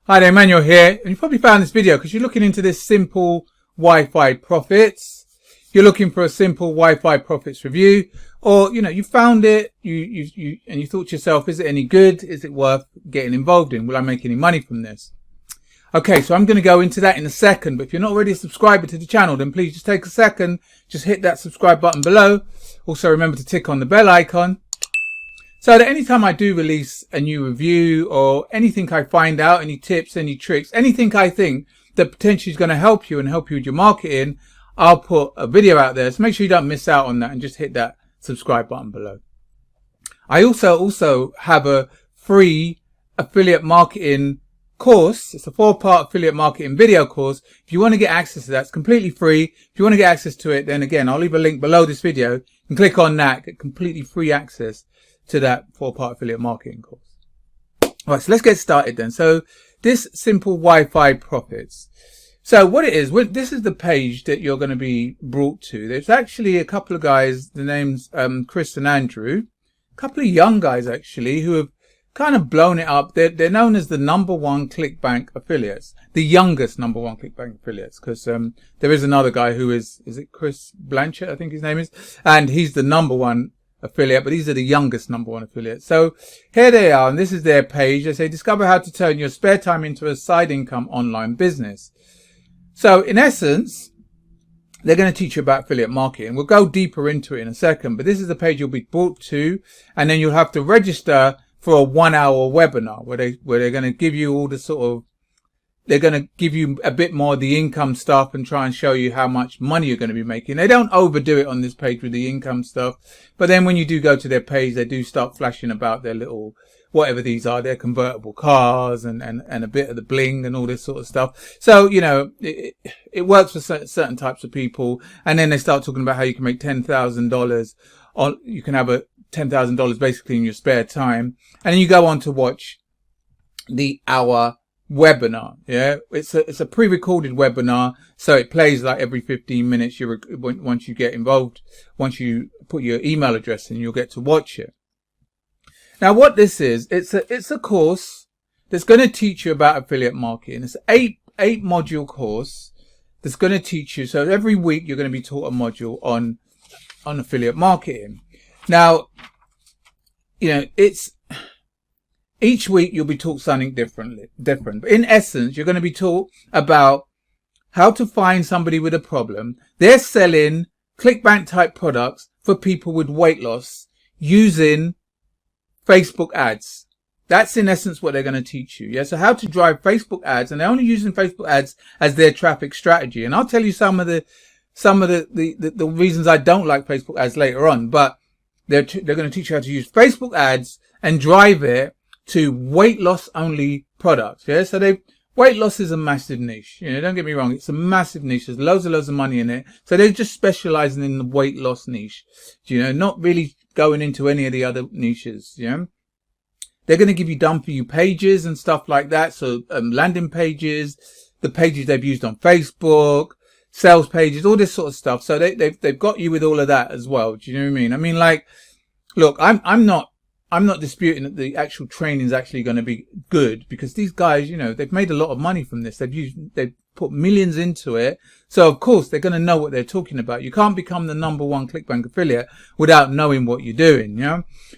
Hi there, Emmanuel here, and you probably found this video because you're looking into this Simple Wi-Fi Profits. You're looking for a Simple Wi-Fi Profits review, or you found it, and you thought to yourself, is it any good? Is it worth getting involved in? Will I make any money from this? Okay, so I'm going to go into that in a second, but if you're not already a subscriber to the channel, then please just take a second, just hit that subscribe button below. Also remember to tick on the bell icon, so that anytime I do release a new review or anything I find out, any tips, any tricks, anything I think that potentially is going to help you and help you with your marketing, I'll put a video out there. So make sure you don't miss out on that and just hit that subscribe button below. I also have a free affiliate marketing course. It's a 4-part affiliate marketing video course. If you want to get access to that, it's completely free. If you want to get access to it, then again, I'll leave a link below this video. You can click on that, get completely free access to that 4-part affiliate marketing course. All right, so let's get started then. So this Simple Wi-Fi Profits. So what it is, this is the page that you're going to be brought to. There's actually a couple of guys, the names Chris and Andrew, a couple of young guys actually, who have kind of blown it up. They're known as the #1 ClickBank affiliates, the youngest #1 ClickBank affiliates, because there is another guy who is it Chris Blanchett, I think his name is, and he's the #1 affiliate, but these are the youngest #1 affiliates. So here they are, and this is their page. They say, discover how to turn your spare time into a side income online business. So in essence, they're going to teach you about affiliate marketing. We'll go deeper into it in a second, but this is the page you'll be brought to, and then you'll have to register for a 1-hour webinar where they're going to give you all the they're going to give you a bit more of the income stuff and try and show you how much money you're going to be making. They don't overdo it on this page with the income stuff, but then when you do go to their page, they do start flashing about their little, whatever these are, their convertible cars and a bit of the bling and all this sort of stuff. So, it works for certain types of people. And then they start talking about how you can make $10,000 on, you can have $10,000 basically in your spare time. And then you go on to watch the hour webinar. Yeah, it's a pre-recorded webinar, so it plays like every 15 minutes. Once you get involved, once you put your email address in, you'll get to watch it. Now what this is, it's a course that's going to teach you about affiliate marketing. It's an 8 module course that's going to teach you. So every week you're going to be taught a module on affiliate marketing. Now, each week you'll be taught something different. But in essence, you're going to be taught about how to find somebody with a problem. They're selling ClickBank type products for people with weight loss using Facebook ads. That's in essence what they're going to teach you. Yeah. So how to drive Facebook ads, and they're only using Facebook ads as their traffic strategy. And I'll tell you some of the reasons I don't like Facebook ads later on, but they're going to teach you how to use Facebook ads and drive it to weight loss only products. Yeah, so weight loss is a massive niche. Don't get me wrong, it's a massive niche. There's loads of money in it. So they're just specializing in the weight loss niche. Not really going into any of the other niches. Yeah, they're going to give you done for you pages and stuff like that. So landing pages, the pages they've used on Facebook, sales pages, all this sort of stuff. So they've got you with all of that as well. Do you know what I mean? I mean, like, look, I'm not disputing that the actual training is actually going to be good, because these guys, they've made a lot of money from this. They've put millions into it. So of course they're going to know what they're talking about. You can't become the #1 ClickBank affiliate without knowing what you're doing.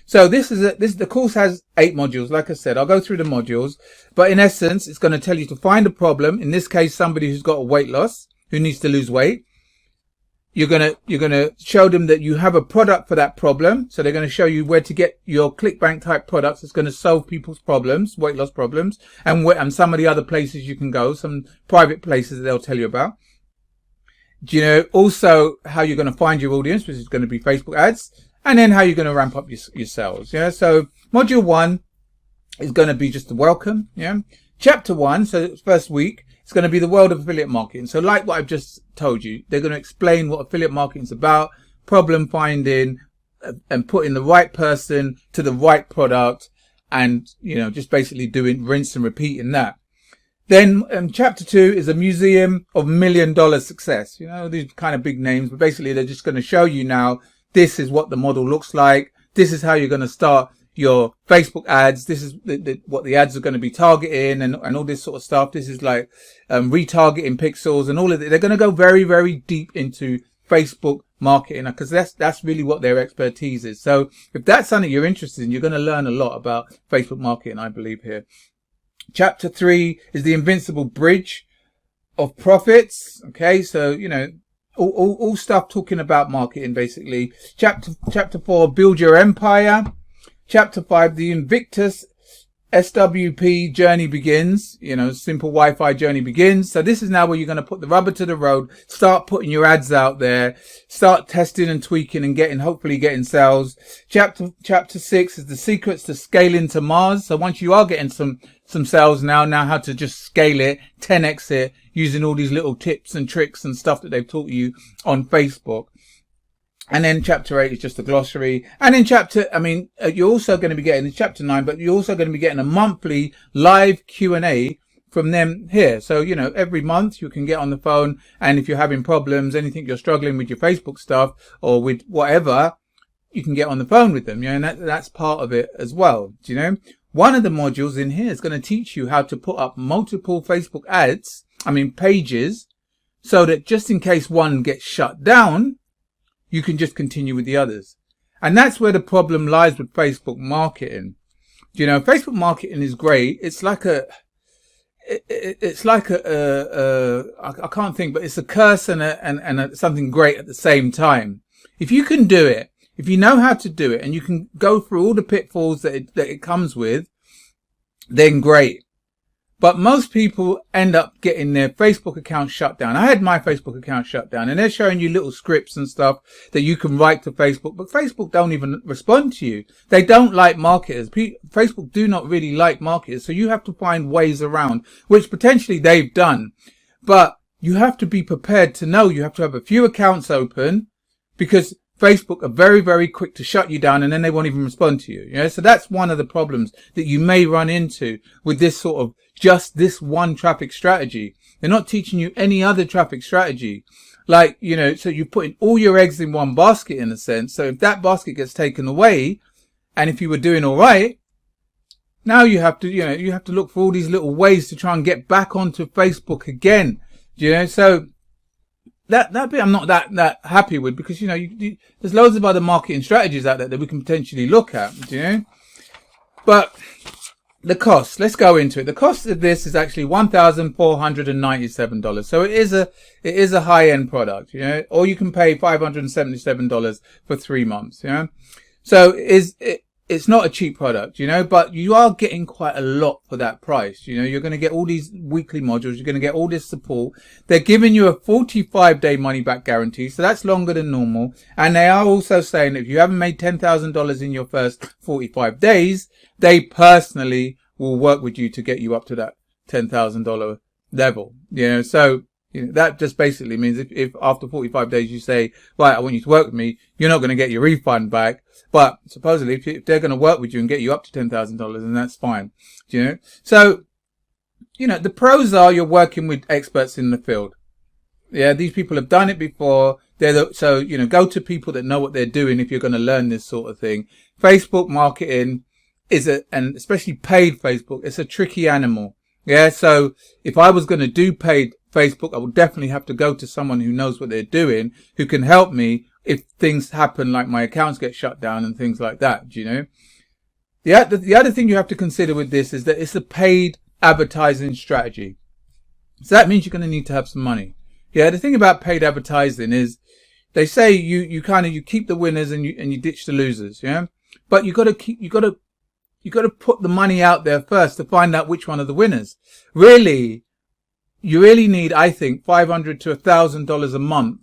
So the course has 8 modules. Like I said, I'll go through the modules, but in essence, it's going to tell you to find a problem. In this case, somebody who's got a weight loss, who needs to lose weight. You're gonna show them that you have a product for that problem. So they're going to show you where to get your ClickBank type products that's going to solve people's problems, weight loss problems, and some of the other places you can go, some private places that they'll tell you about. Also how you're going to find your audience, which is going to be Facebook ads, and then how you're going to ramp up your sales. Yeah. So module 1 is going to be just the welcome. Yeah. Chapter 1, so first week, it's going to be the world of affiliate marketing. So like what I've just told you, they're going to explain what affiliate marketing is about, problem finding, and putting the right person to the right product, and, just basically doing rinse and repeat in that. Then chapter 2 is a museum of $1 million success. These kind of big names, but basically they're just going to show you now, this is what the model looks like. This is how you're going to start, your Facebook ads. This is what the ads are going to be targeting and all this sort of stuff. This is like retargeting pixels and all of it. They're going to go very, very deep into Facebook marketing because that's really what their expertise is. So if that's something you're interested in, you're going to learn a lot about Facebook marketing, I believe, here. Chapter 3 is the invincible bridge of profits. Okay, so, you know, all stuff talking about marketing, basically. Chapter 4, build your empire. Chapter 5, the Invictus SWP journey begins. You know, simple Wi-Fi journey begins. So this is now where you're going to put the rubber to the road, start putting your ads out there, start testing and tweaking and hopefully getting sales. Chapter 6 is the secrets to scaling to Mars. So once you are getting some sales now how to just scale it, 10x it, using all these little tips and tricks and stuff that they've taught you on Facebook. And then chapter 8 is just a glossary. And in you're also going to be getting in chapter 9, but you're also going to be getting a monthly live Q&A from them here. So, you know, every month you can get on the phone, and if you're having problems, anything you're struggling with your Facebook stuff or with whatever, you can get on the phone with them. You know, and that's part of it as well. Do you know? One of the modules in here is going to teach you how to put up multiple Facebook pages, so that just in case one gets shut down, you can just continue with the others. And that's where the problem lies with Facebook marketing. You know, Facebook marketing is great. It's like I can't think, but it's a curse and something great at the same time. If you can do it, if you know how to do it, and you can go through all the pitfalls that it comes with, then great. But most people end up getting their Facebook account shut down. I had my Facebook account shut down, and they're showing you little scripts and stuff that you can write to Facebook, but Facebook don't even respond to you. They don't like marketers. Facebook do not really like marketers, so you have to find ways around, which potentially they've done. But you have to be prepared to know you have to have a few accounts open, because Facebook are very, very quick to shut you down, and then they won't even respond to you. You know, so that's one of the problems that you may run into with this sort of just this one traffic strategy. They're not teaching you any other traffic strategy. Like, you know, so you're putting all your eggs in one basket in a sense. So if that basket gets taken away, and if you were doing all right, now you have to look for all these little ways to try and get back onto Facebook again. You know, so that bit I'm not that happy with, because, you know, there's loads of other marketing strategies out there that we can potentially look at, you know. But the cost, let's go into it. The cost of this is actually $1,497. So it is a high-end product, you know, or you can pay $577 for 3 months, you know. So it's not a cheap product, you know, but you are getting quite a lot for that price. You know, you're going to get all these weekly modules. You're going to get all this support. They're giving you a 45-day money-back guarantee, so that's longer than normal. And they are also saying that if you haven't made $10,000 in your first 45 days, they personally will work with you to get you up to that $10,000 level. You know, so you know, that just basically means if after 45 days you say, right, I want you to work with me, you're not going to get your refund back. But supposedly, if they're going to work with you and get you up to $10,000, then that's fine. Do you know? So, you know, the pros are you're working with experts in the field. Yeah, these people have done it before. So, you know, go to people that know what they're doing if you're going to learn this sort of thing. Facebook marketing and especially paid Facebook, it's a tricky animal. Yeah, so if I was going to do paid Facebook, I would definitely have to go to someone who knows what they're doing, who can help me if things happen like my accounts get shut down and things like that, do you know? The other thing you have to consider with this is that it's a paid advertising strategy. So that means you're going to need to have some money. Yeah, the thing about paid advertising is they say you keep the winners and you ditch the losers, yeah? But you got to put the money out there first to find out which one are the winners. You really need, I think, $500 to $1,000 a month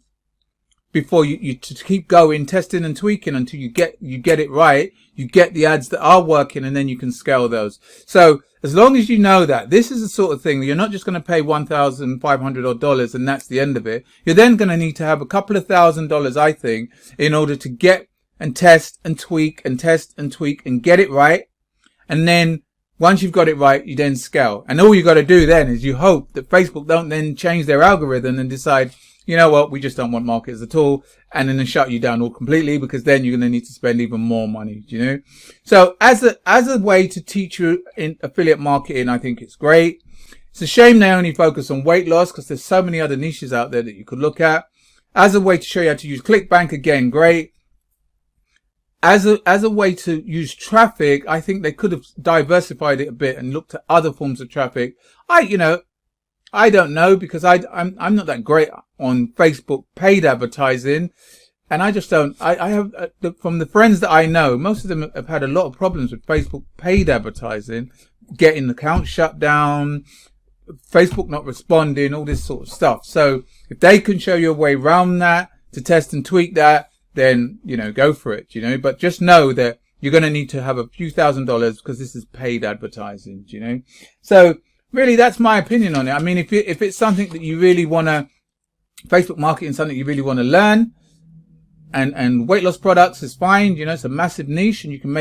before you to keep going, testing and tweaking until you get it right. You get the ads that are working, and then you can scale those. So as long as you know that this is the sort of thing that you're not just going to pay $1,500 and that's the end of it. You're then going to need to have a couple of $1,000, I think, in order to get and test and tweak and test and tweak and get it right. And then once you've got it right, you then scale. And all you got to do then is you hope that Facebook don't then change their algorithm and decide, you know what, we just don't want marketers at all, and then shut you down all completely, because then you're going to need to spend even more money, you know. So as a way to teach you in affiliate marketing, I think it's great. It's a shame they only focus on weight loss, because there's so many other niches out there that you could look at. As a way to show you how to use ClickBank, again, great. As a way to use traffic, I think they could have diversified it a bit and looked at other forms of traffic. I don't know, because I'm not that great on Facebook paid advertising, and I just don't. I have from the friends that I know, most of them have had a lot of problems with Facebook paid advertising, getting accounts shut down, Facebook not responding, all this sort of stuff. So if they can show you a way around that to test and tweak that, then, you know, go for it, you know. But just know that you're going to need to have a few $1,000s, because this is paid advertising, you know. So really, that's my opinion on it. I mean, if it's something that you really want to, Facebook marketing, something you really want to learn, and weight loss products is fine, you know, it's a massive niche, and you can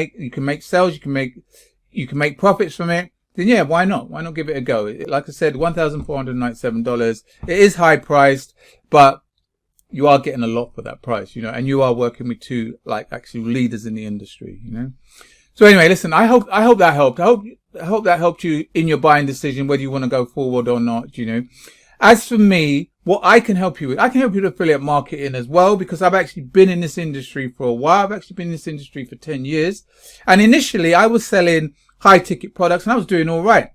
make sales, you can make profits from it, then yeah, why not? Why not give it a go? Like I said, $1,497. It is high priced, but you are getting a lot for that price, you know, and you are working with two, like, actual leaders in the industry, you know. So anyway, listen, I hope that helped. I hope that helped you in your buying decision, whether you want to go forward or not, you know. As for me, what I can help you with, I can help you with affiliate marketing as well, because I've actually been in this industry for a while. I've actually been in this industry for 10 years. And initially I was selling high ticket products, and I was doing all right,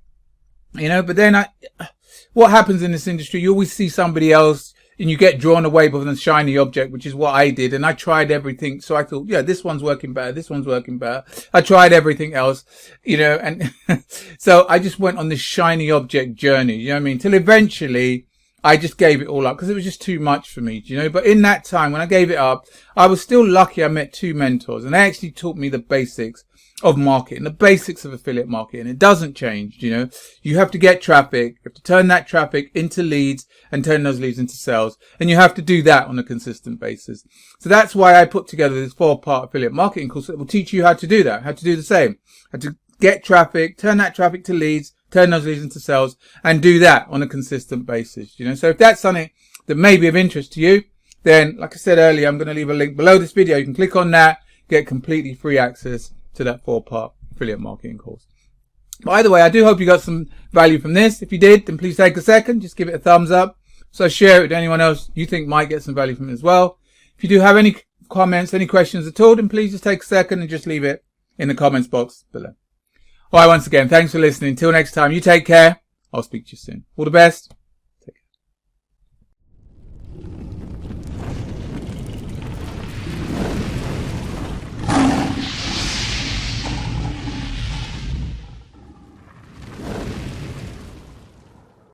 you know. But then what happens in this industry, you always see somebody else and you get drawn away by the shiny object, which is what I did. And I tried everything. So I thought, yeah, this one's working better. This one's working better. I tried everything else, you know, and so I just went on this shiny object journey, you know what I mean? Till eventually I just gave it all up, because it was just too much for me, you know. But in that time, when I gave it up, I was still lucky. I met two mentors, and they actually taught me the basics of marketing, the basics of affiliate marketing. It doesn't change, you know. You have to get traffic, you have to turn that traffic into leads and turn those leads into sales, and you have to do that on a consistent basis. So that's why I put together this 4-part affiliate marketing course that will teach you how to do that, how to do the same, how to get traffic, turn that traffic to leads, turn those leads into sales, and do that on a consistent basis, you know. So if that's something that may be of interest to you, then like I said earlier, I'm going to leave a link below this video. You can click on that, get completely free access to that 4-part affiliate marketing course. By the way, I do hope you got some value from this. If you did, then please take a second, just give it a thumbs up. So share it with anyone else you think might get some value from it as well. If you do have any comments, any questions at all, then please just take a second and just leave it in the comments box below. All right, once again, thanks for listening. Until next time, you take care. I'll speak to you soon. All the best.